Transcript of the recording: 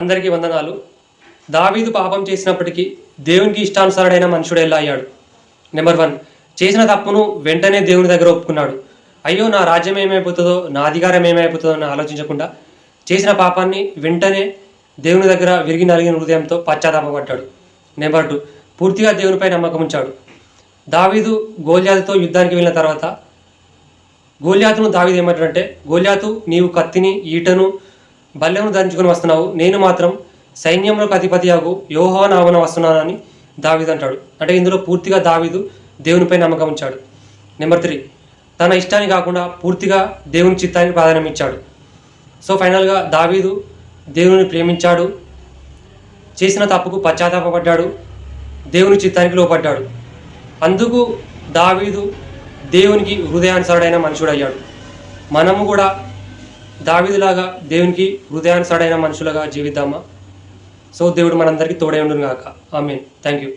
అందరికీ వందనాలు. దావీదు పాపం చేసినప్పటికీ దేవునికి ఇష్టానుసారుడైన మనుషుడు ఎలా అయ్యాడు? నెంబర్ 1, చేసిన తప్పును వెంటనే దేవుని దగ్గర ఒప్పుకున్నాడు. అయ్యో నా రాజ్యం ఏమైపోతుందో, నా అధికారం ఏమైపోతుందో అని ఆలోచించకుండా చేసిన పాపాన్ని వెంటనే దేవుని దగ్గర విరిగి నలిగిన హృదయంతో పశ్చాత్తాపపడ్డాడు. నెంబర్ 2, పూర్తిగా దేవునిపై నమ్మకం ఉంచాడు. దావీదు గోల్యాతుతో యుద్ధానికి వెళ్ళిన తర్వాత గోల్యాతును దావీదు ఏమంటాడంటే, గోల్యాతు నీవు కత్తిని, ఈటను, బల్లెమును ధరించుకొని వస్తున్నావు, నేను మాత్రం సైన్యంలోకి అధిపతియాగు యెహోవా నామమున వస్తున్నానని దావీదు అంటాడు. అంటే ఇందులో పూర్తిగా దావీదు దేవునిపై నమ్మకం ఉంచాడు. నెంబర్ 3, తన ఇష్టాన్ని కాకుండా పూర్తిగా దేవుని చిత్తానికి ప్రాధాన్యం ఇచ్చాడు. సో ఫైనల్గా దావీదు దేవుని ప్రేమించాడు, చేసిన తప్పుకు పశ్చాత్తాపపడ్డాడు, దేవుని చిత్తానికి లోపడ్డాడు. అందుకు దావీదు దేవునికి హృదయానుసారుడైన మనుషుడు అయ్యాడు. మనము కూడా దావీదులాగా దేవునికి హృదయానుసారుడైన మనుషులుగా జీవిద్దామా? సో దేవుడు మనందరికీ తోడై ఉండును గాక. ఆమేన్. Thank you.